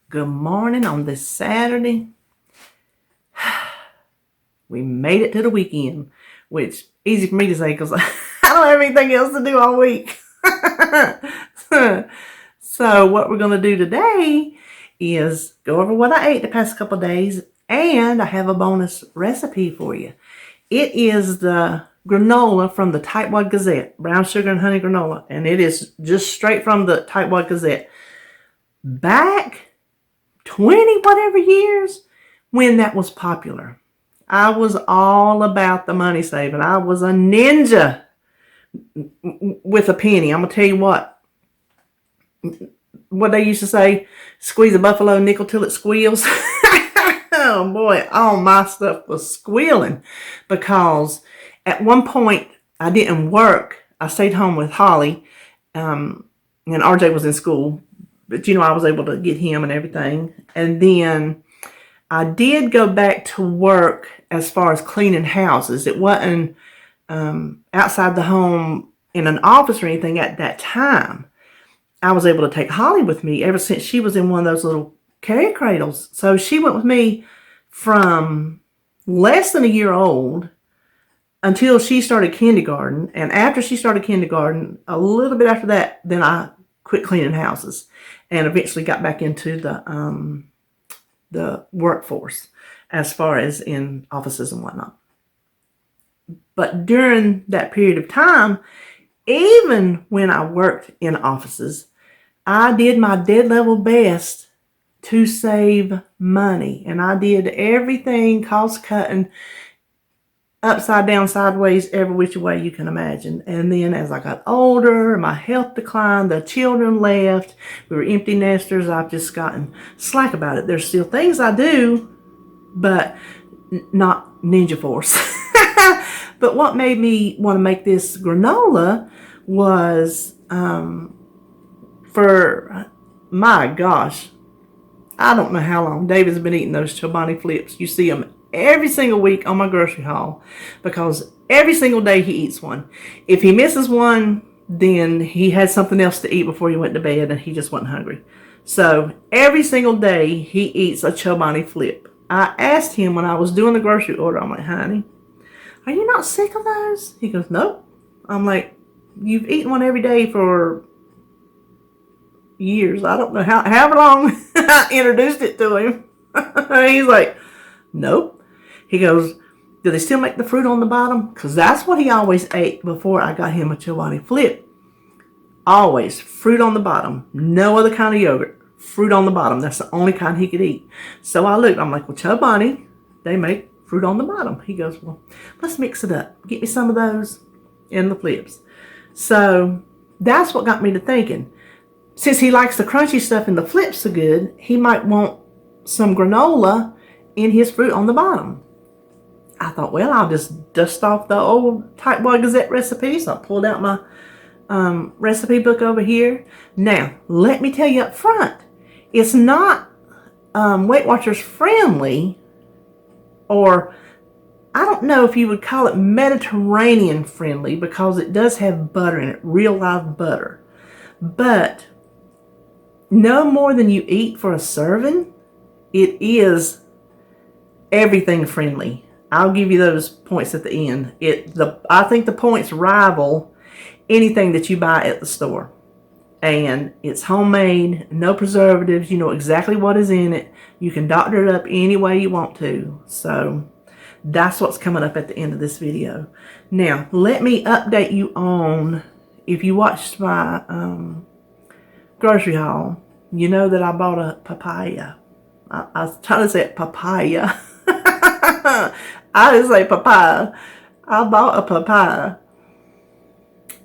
Good morning on this Saturday. We made it to the weekend, which easy for me to say because I don't have anything else to do all week. So what we're going to do today is go over what I ate the past couple of days, and I have a bonus recipe for you. It is the granola from the Tightwad Gazette, brown sugar and honey granola, and it is just straight from the Tightwad Gazette. Back 20 whatever years when that was popular, I was all about the money saving. I was a ninja with a penny. I'm gonna tell you what they used to say, squeeze a buffalo nickel till it squeals. Oh boy, all my stuff was squealing because at one point I didn't work. I stayed home with Holly, and RJ was in school, but I was able to get him and everything. And then I did go back to work as far as cleaning houses. It wasn't outside the home in an office or anything at that time. I was able to take Holly with me ever since she was in one of those little carrier cradles. So she went with me from less than a year old until she started kindergarten. And after she started kindergarten, a little bit after that, then I quit cleaning houses and eventually got back into the workforce as far as in offices and whatnot. But during that period of time, even when I worked in offices, I did my dead level best to save money. And I did everything cost cutting, upside down, sideways, every which way you can imagine. And then as I got older, my health declined, the children left, we were empty nesters. I've just gotten slack about it. There's still things I do, but not Ninja Force. But what made me want to make this granola was for, my gosh, I don't know how long David's been eating those Chobani flips. You see them every single week on my grocery haul because every single day he eats one. If he misses one, then he had something else to eat before he went to bed and he just wasn't hungry. So every single day he eats a Chobani flip. I asked him when I was doing the grocery order, I'm like, honey, are you not sick of those? He goes, nope. I'm like, you've eaten one every day for years. I don't know however long I introduced it to him. He's like, nope. He goes, do they still make the fruit on the bottom? Because that's what he always ate before I got him a Chobani flip. Always fruit on the bottom. No other kind of yogurt. Fruit on the bottom. That's the only kind he could eat. So I looked. I'm like, well, Chobani, they make fruit on the bottom. He goes, well, let's mix it up. Get me some of those in the flips. So that's what got me to thinking. Since he likes the crunchy stuff in the flips so good, he might want some granola in his fruit on the bottom. I thought, well, I'll just dust off the old Tightwad Gazette recipes. So I pulled out my recipe book over here. Now, let me tell you up front, it's not Weight Watchers friendly, or I don't know if you would call it Mediterranean friendly because it does have butter in it, real live butter. But no more than you eat for a serving, it is everything friendly. I'll give you those points at the end. I think the points rival anything that you buy at the store. And it's homemade, no preservatives. You know exactly what is in it. You can doctor it up any way you want to. So that's what's coming up at the end of this video. Now, let me update you on, if you watched my grocery haul, you know that I bought a papaya. I was trying to say it papaya. I didn't say papaya. I bought a papaya.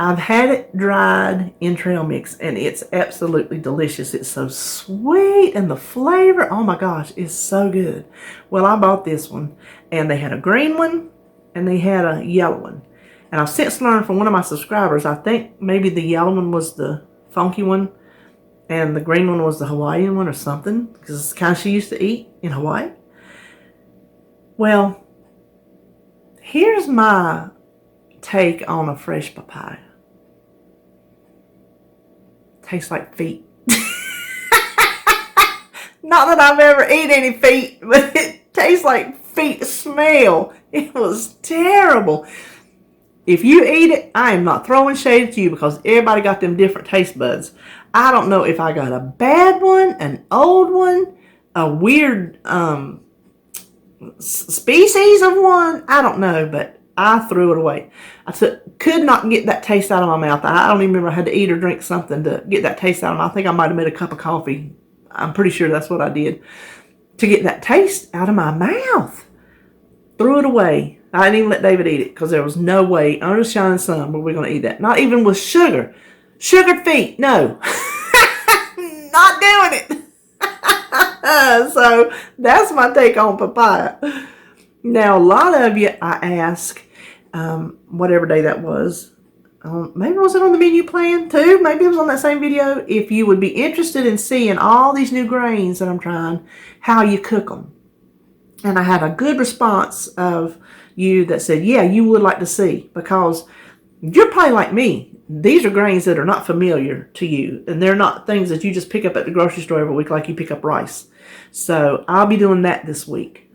I've had it dried in trail mix and it's absolutely delicious. It's so sweet and the flavor, oh my gosh, is so good. Well, I bought this one and they had a green one and they had a yellow one. And I've since learned from one of my subscribers, I think maybe the yellow one was the funky one and the green one was the Hawaiian one or something, because it's the kind she used to eat in Hawaii. Well, here's my take on a fresh papaya. Tastes like feet. Not that I've ever eaten any feet, but it tastes like feet smell. It was terrible. If you eat it, I am not throwing shade at you because everybody got them different taste buds. I don't know if I got a bad one, an old one, a weird species of one. I don't know, but I threw it away. Could not get that taste out of my mouth. I don't even remember. I had to eat or drink something to get that taste out of my mouth. I think I might have made a cup of coffee. I'm pretty sure that's what I did to get that taste out of my mouth. Threw it away. I didn't even let David eat it because there was no way under the shining sun were we going to eat that. Not even with sugar. Sugared feet. No. Not doing it. So that's my take on papaya. Now, a lot of you, I ask, whatever day that was, maybe was it on the menu plan too? Maybe it was on that same video. If you would be interested in seeing all these new grains that I'm trying, how you cook them. And I had a good response of you that said, yeah, you would like to see, because you're probably like me. These are grains that are not familiar to you, and they're not things that you just pick up at the grocery store every week like you pick up rice. So I'll be doing that this week.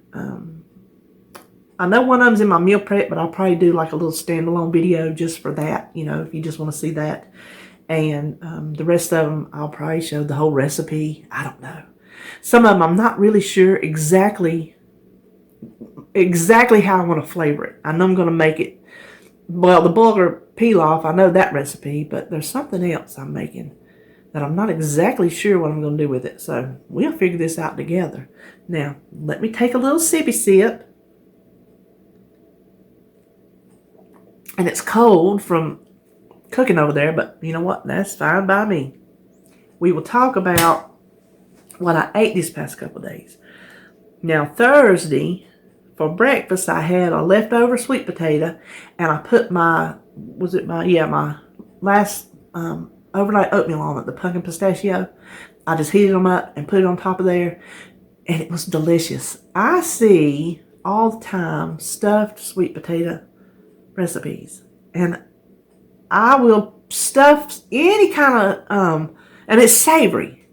I know one of them's in my meal prep, but I'll probably do like a little standalone video just for that, if you just want to see that. And the rest of them, I'll probably show the whole recipe. I don't know. Some of them I'm not really sure exactly how I want to flavor it. I know I'm going to make it, well, the bulgur pilaf, I know that recipe, but there's something else I'm making that I'm not exactly sure what I'm going to do with it. So we'll figure this out together. Now, let me take a little sippy sip. And it's cold from cooking over there, but you know what? That's fine by me. We will talk about what I ate these past couple of days. Now, Thursday, for breakfast, I had a leftover sweet potato, and I put my last overnight oatmeal on it, the pumpkin pistachio. I just heated them up and put it on top of there, and it was delicious. I see all the time stuffed sweet potato recipes, and I will stuff any kind of and it's savory.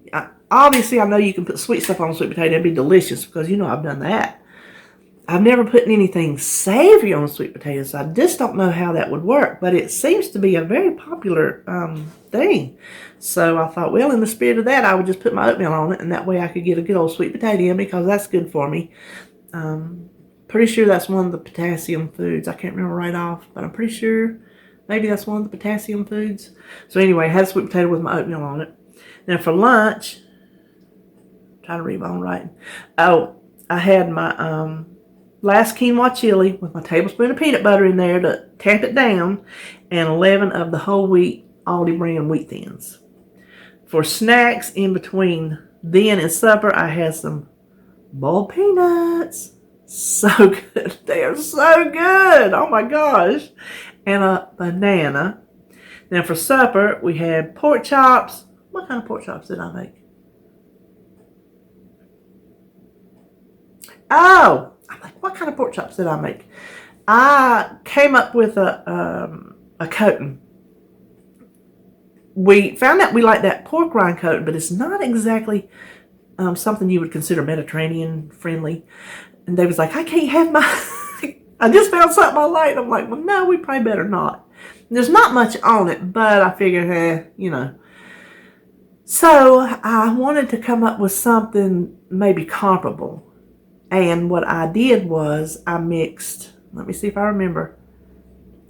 Obviously I know you can put sweet stuff on a sweet potato. It'd be delicious because I've done that. I've never put anything savory on a sweet potato, so I just don't know how that would work, but it seems to be a very popular thing. So I thought, well, in the spirit of that, I would just put my oatmeal on it, and that way I could get a good old sweet potato in, because that's good for me. Pretty sure that's one of the potassium foods. I can't remember right off, but I'm pretty sure maybe that's one of the potassium foods. So anyway, I had sweet potato with my oatmeal on it. Now for lunch, trying to read my own writing. Oh, I had my last quinoa chili with my tablespoon of peanut butter in there to tamp it down, and 11 of the whole wheat Aldi brand wheat thins. For snacks in between then and supper, I had some boiled peanuts. So good. They are so good. Oh my gosh. And a banana. Now for supper, we had pork chops. What kind of pork chops did I make? Oh, I'm like, what kind of pork chops did I make? I came up with a coating. We found out we like that pork rind coating, but it's not exactly something you would consider Mediterranean friendly. And they was like, I can't have my, I just found something I like. I'm like, well, no, we probably better not. And there's not much on it, but I figured, So I wanted to come up with something maybe comparable. And what I did was I mixed, let me see if I remember.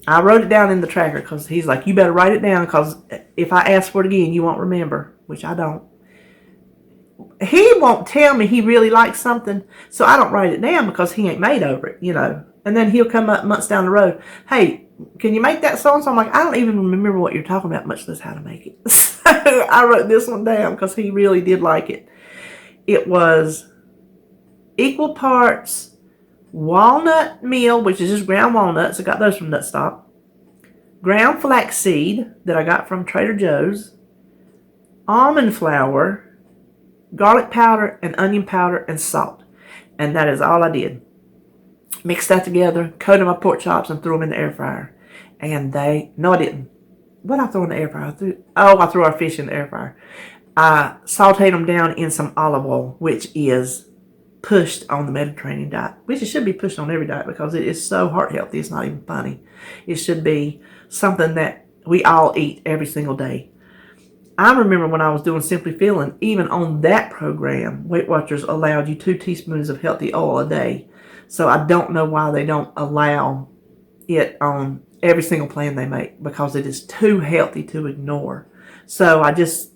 I wrote it down in the tracker because he's like, you better write it down, because if I ask for it again, you won't remember, which I don't. He won't tell me he really likes something, so I don't write it down because he ain't made over it, And then he'll come up months down the road, hey, can you make that so-and-so? I'm like, I don't even remember what you're talking about, much less how to make it. So I wrote this one down because he really did like it. It was equal parts walnut meal, which is just ground walnuts. I got those from Nutstop. Ground flaxseed that I got from Trader Joe's. Almond flour. Garlic powder and onion powder and salt. And that is all I did. Mixed that together, coated my pork chops, and threw them in the air fryer. And no, I didn't. What did I throw in the air fryer? I threw our fish in the air fryer. I sauteed them down in some olive oil, which is pushed on the Mediterranean diet, which it should be pushed on every diet because it is so heart healthy. It's not even funny. It should be something that we all eat every single day. I remember when I was doing Simply Feeling, even on that program, Weight Watchers allowed you 2 teaspoons of healthy oil a day. So I don't know why they don't allow it on every single plan they make, because it is too healthy to ignore. So I just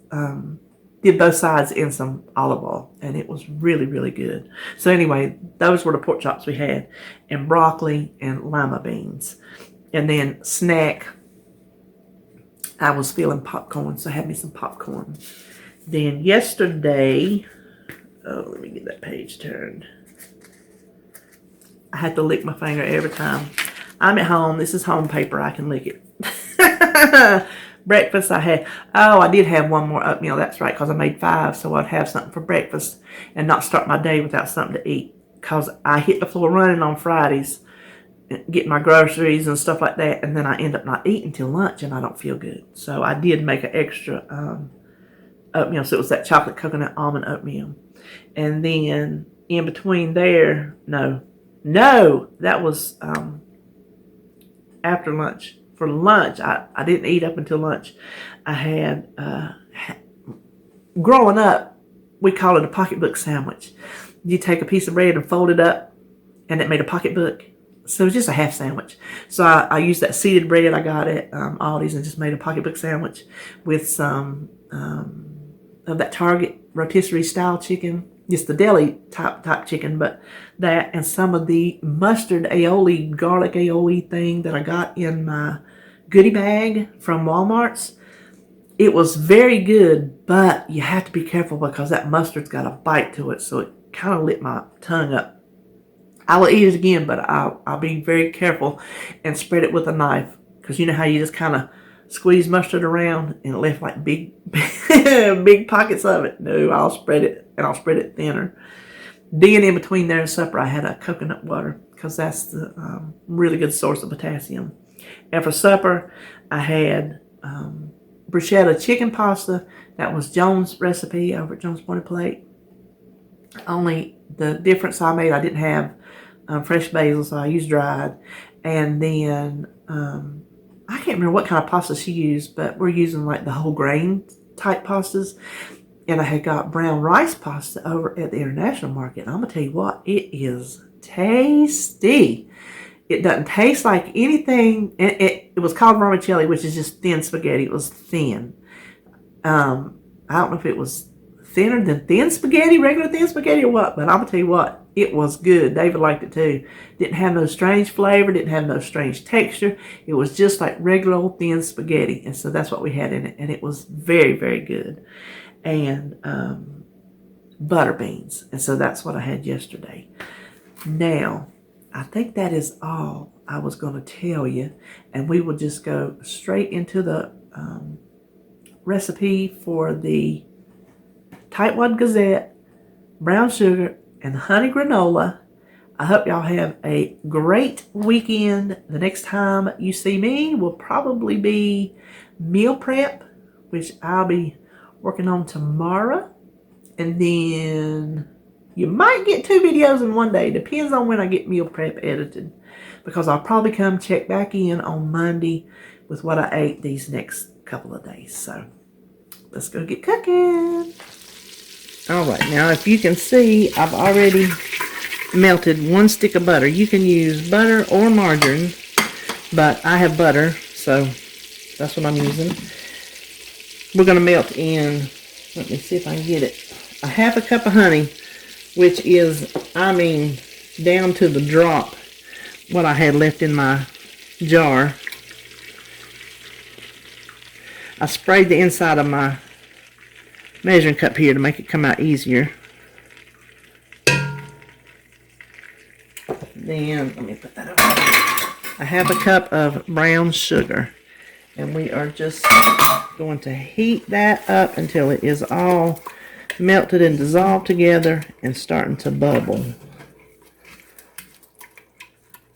did both sides in some olive oil, and it was really, really good. So anyway, those were the pork chops we had, and broccoli and lima beans. And then snack, I was feeling popcorn, so I had me some popcorn. Then yesterday, let me get that page turned. I had to lick my finger every time. I'm at home. This is home paper. I can lick it. Breakfast I did have one more oatmeal. That's right, because I made 5, so I'd have something for breakfast and not start my day without something to eat. Because I hit the floor running on Fridays, get my groceries and stuff like that, and then I end up not eating till lunch, and I don't feel good. So I did make an extra oatmeal. So it was that chocolate coconut almond oatmeal. And then in between there, no, that was after lunch. For lunch, I didn't eat up until lunch. I had, growing up, we call it a pocketbook sandwich. You take a piece of bread and fold it up, and it made a pocketbook. So it was just a half sandwich. So I used that seeded bread I got at Aldi's and just made a pocketbook sandwich with some of that Target rotisserie style chicken. Just the deli type chicken, but that and some of the mustard aioli, garlic aioli thing that I got in my goodie bag from Walmart's. It was very good, but you have to be careful because that mustard's got a bite to it, so it kind of lit my tongue up. I will eat it again, but I'll be very careful and spread it with a knife, because you know how you just kind of squeeze mustard around and it left like big big pockets of it. No, I'll spread it, and I'll spread it thinner. Then in between there and supper, I had a coconut water, because that's the really good source of potassium. And for supper, I had bruschetta chicken pasta. That was Jones' recipe over at Jones Pointed Plate. Only the difference I made, I didn't have fresh basil, so I used dried. And then I can't remember what kind of pasta she used, but we're using like the whole grain type pastas. And I had got brown rice pasta over at the international market. And I'm going to tell you what, it is tasty. It doesn't taste like anything. It was called vermicelli, which is just thin spaghetti. It was thin. I don't know if it was thinner than thin spaghetti, regular thin spaghetti, or what. But I'm going to tell you what, it was good. David liked it too. Didn't have no strange flavor. Didn't have no strange texture. It was just like regular old thin spaghetti. And so that's what we had in it. And it was very, very good. And butter beans. And so that's what I had yesterday. Now, I think that is all I was going to tell you. And we will just go straight into the recipe for the Tightwad Gazette, brown sugar, and honey granola. I hope y'all have a great weekend. The next time you see me will probably be meal prep, which I'll be working on tomorrow. And then you might get 2 videos in one day. Depends on when I get meal prep edited. Because I'll probably come check back in on Monday with what I ate these next couple of days. So let's go get cooking. Alright, now if you can see, I've already melted 1 stick of butter. You can use butter or margarine, but I have butter, so that's what I'm using. We're going to melt in, let me see if I can get it, a 1/2 cup of honey, which is, I mean, down to the drop what I had left in my jar. I sprayed the inside of my measuring cup here to make it come out easier. Then, let me put that over. 1/2 cup of brown sugar. And we are just going to heat that up until it is all melted and dissolved together and starting to bubble.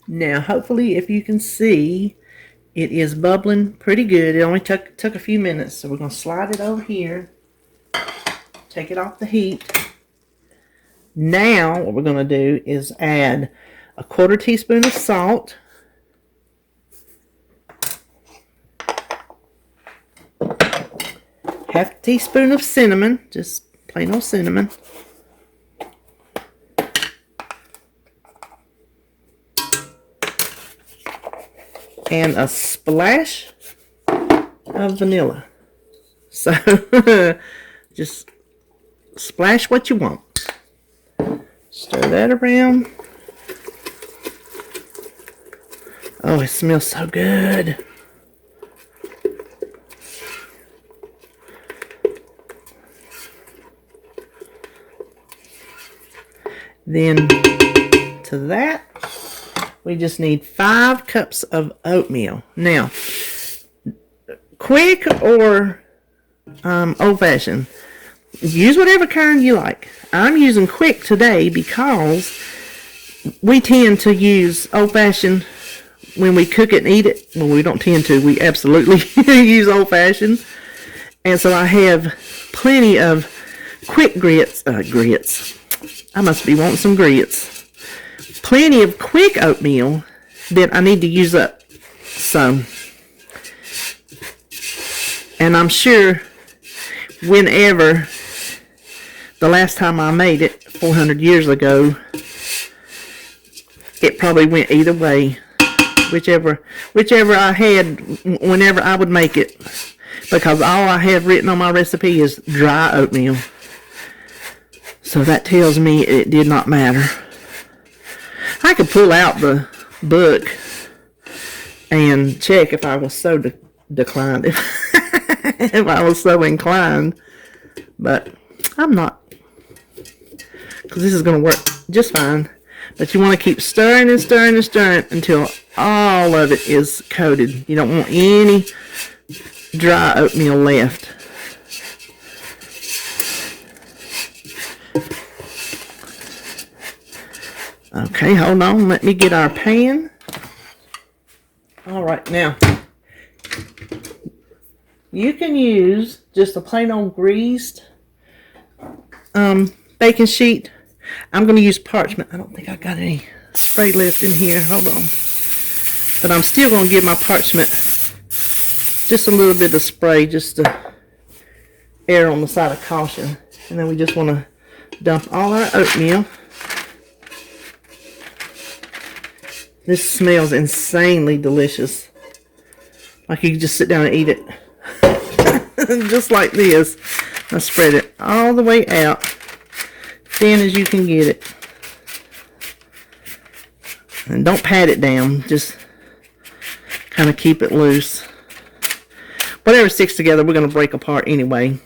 Now, hopefully, if you can see, it is bubbling pretty good. It only took a few minutes, so we're going to slide it over here. Take it off the heat. Now what we're going to do is add a 1/4 teaspoon of salt. Half a teaspoon of cinnamon, just plain old cinnamon. And a splash of vanilla. So just splash what you want. Stir that around. Oh, it smells so good. Then to that, we just need 5 cups of oatmeal. Now, quick or old-fashioned, use whatever kind you like. I'm using quick today because we tend to use old-fashioned when we cook it and eat it. Well, we don't tend to. We absolutely use old-fashioned. And so I have plenty of quick grits. I must be wanting some grits. Plenty of quick oatmeal that I need to use up. So, and I'm sure whenever the last time I made it, 400 years ago, it probably went either way. Whichever I had, whenever I would make it. Because all I have written on my recipe is dry oatmeal. So that tells me it did not matter. I could pull out the book and check if I was so declined, if I was so inclined. But I'm not. Because this is going to work just fine. But you want to keep stirring and stirring and stirring until all of it is coated. You don't want any dry oatmeal left. Okay, hold on. Let me get our pan. All right, now you can use just a plain old greased baking sheet. I'm going to use parchment. I don't think I got any spray left in here. Hold on. But I'm still going to give my parchment just a little bit of spray just to err on the side of caution. And then we just want to dump all our oatmeal. This smells insanely delicious. Like you can just sit down and eat it. Just like this. I spread it all the way out. Thin as you can get it. And don't pat it down. Just kind of keep it loose. Whatever sticks together, we're going to break apart anyway.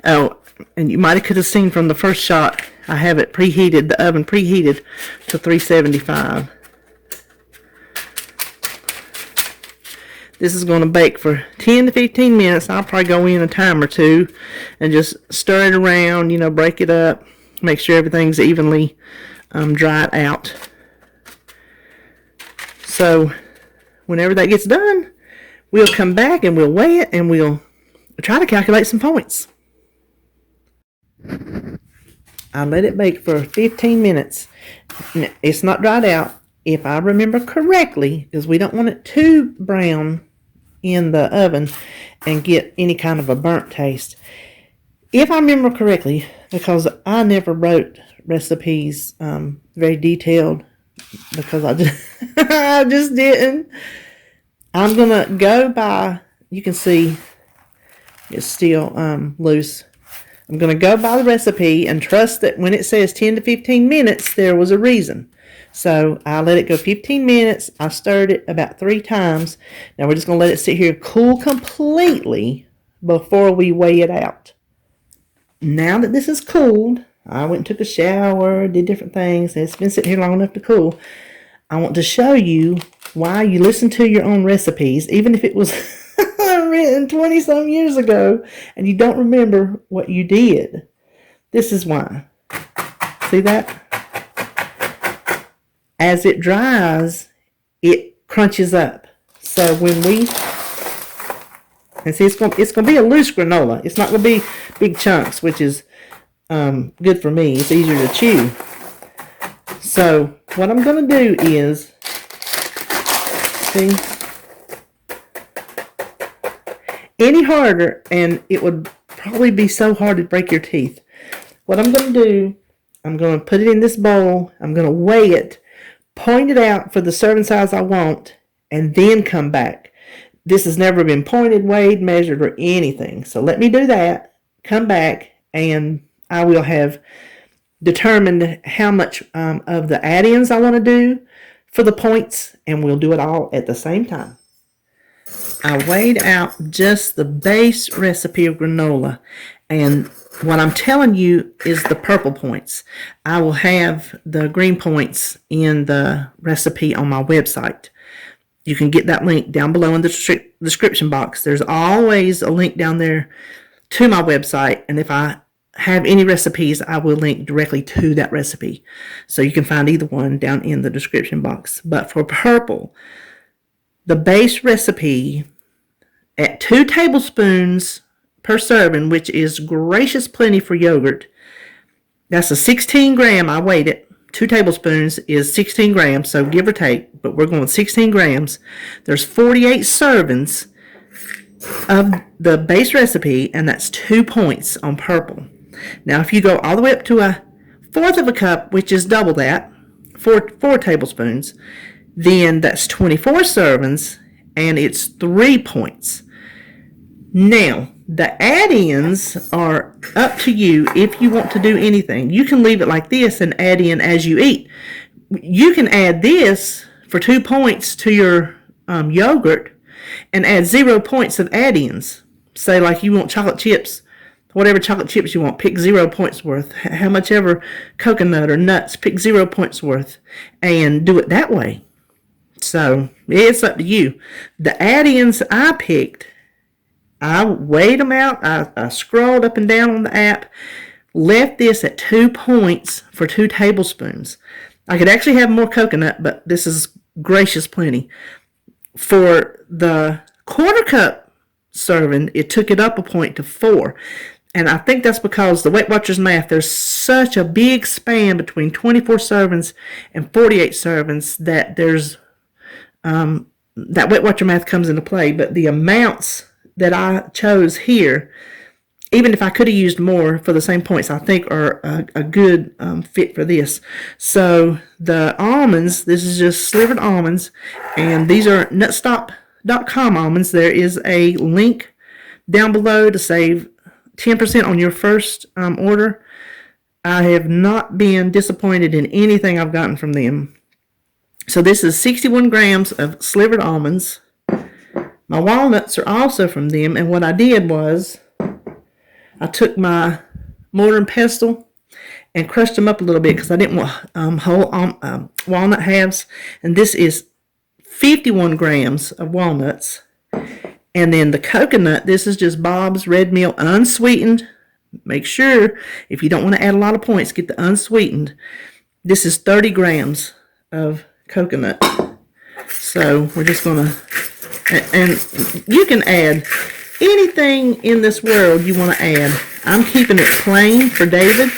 Oh, and you might have seen from the first shot, I have it preheated, the oven preheated to 375. This is going to bake for 10 to 15 minutes. I'll probably go in a time or two and just stir it around, break it up. Make sure everything's evenly dried out. So whenever that gets done, we'll come back and we'll weigh it and we'll try to calculate some points. I let it bake for 15 minutes. It's not dried out, if I remember correctly, because we don't want it too brown in the oven and get any kind of a burnt taste. If I remember correctly, because I never wrote recipes very detailed, because I just didn't. I'm going to go by, you can see it's still loose. I'm going to go by the recipe and trust that when it says 10 to 15 minutes, there was a reason. So I let it go 15 minutes. I stirred it about 3 times. Now we're just going to let it sit here cool completely before we weigh it out. Now that this is cooled, I went and took a shower, did different things. It's been sitting here long enough to cool. I want to show you why you listen to your own recipes, even if it was written 20-some years ago and you don't remember what you did. This is why. See that? As it dries, it crunches up. So when we, and see, it's going to be a loose granola. It's not going to be big chunks, which is good for me. It's easier to chew. So what I'm going to do is, see, any harder and it would probably be so hard to break your teeth. What I'm going to do, I'm going to put it in this bowl. I'm going to weigh it, point it out for the serving size I want, and then come back. This has never been pointed, weighed, measured, or anything. So let me do that, come back, and I will have determined how much of the add-ins I want to do for the points, and we'll do it all at the same time. I weighed out just the base recipe of granola, and what I'm telling you is the purple points. I will have the green points in the recipe on my website. You can get that link down below in the description box. There's always a link down there to my website, and if I have any recipes, I will link directly to that recipe. So you can find either one down in the description box. But for purple, the base recipe at 2 tablespoons per serving, which is gracious plenty for yogurt. That's a 16 gram. I weighed it. 2 tablespoons is 16 grams, so give or take, but we're going 16 grams. There's 48 servings of the base recipe, and that's 2 points on purple. Now, if you go all the way up to 1/4 of a cup, which is double that, 4 tablespoons, then that's 24 servings, and it's 3 points. Now, the add-ins are up to you if you want to do anything. You can leave it like this and add in as you eat. You can add this for 2 points to your yogurt and add 0 points of add-ins. Say like you want chocolate chips, whatever chocolate chips you want, pick 0 points worth. How much ever coconut or nuts, pick 0 points worth and do it that way. So it's up to you. The add-ins I picked, I weighed them out. I scrolled up and down on the app, left this at 2 points for 2 tablespoons. I could actually have more coconut, but this is gracious plenty. For the 1/4 cup serving, it took it up a point to 4. And I think that's because the Weight Watchers math, there's such a big span between 24 servings and 48 servings that there's that Weight Watcher math comes into play. But the amounts that I chose here, even if I could have used more for the same points, I think are a good fit for this. So the almonds, this is just slivered almonds, and these are nutstop.com almonds. There is a link down below to save 10% on your first order. I have not been disappointed in anything I've gotten from them. So this is 61 grams of slivered almonds. My walnuts are also from them, and what I did was I took my mortar and pestle and crushed them up a little bit because I didn't want whole walnut halves. And this is 51 grams of walnuts. And then the coconut, this is just Bob's Red Mill unsweetened. Make sure, if you don't want to add a lot of points, get the unsweetened. This is 30 grams of coconut. So we're just going to, and you can add anything in this world you want to add. I'm keeping it plain for David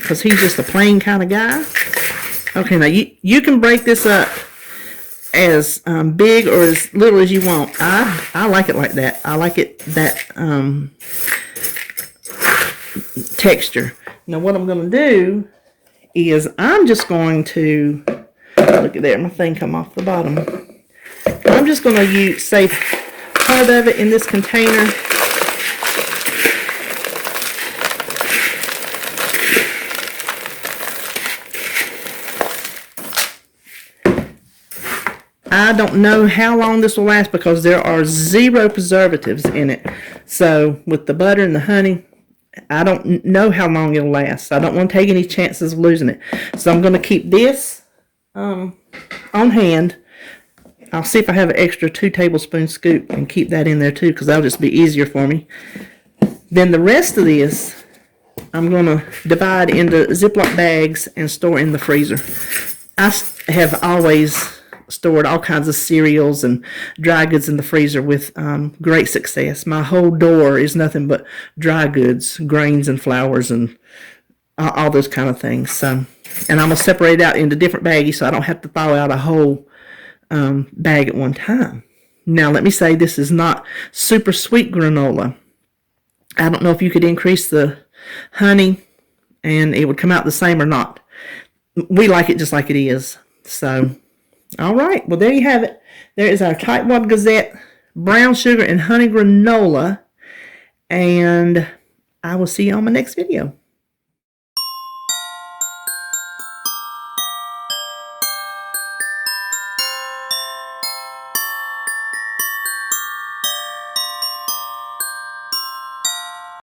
because he's just a plain kind of guy. Okay, now you can break this up as big or as little as you want. I like it like that. I like it that texture. Now what I'm going to do is I'm just going to, look at there, my thing come off the bottom. I'm just going to save part of it in this container. I don't know how long this will last because there are 0 preservatives in it. So with the butter and the honey, I don't know how long it'll last. So I don't want to take any chances of losing it. So I'm going to keep this on hand. I'll see if I have an extra 2 tablespoon scoop and keep that in there too because that'll just be easier for me. Then the rest of this, I'm going to divide into Ziploc bags and store in the freezer. I have always stored all kinds of cereals and dry goods in the freezer with great success. My whole door is nothing but dry goods, grains and flours and all those kind of things. So, and I'm going to separate it out into different baggies so I don't have to thaw out a whole bag at one time. Now, let me say this is not super sweet granola. I don't know if you could increase the honey and it would come out the same or not. We like it just like it is. So, all right. Well, there you have it. There is our Tightwad Gazette brown sugar and honey granola. And I will see you on my next video.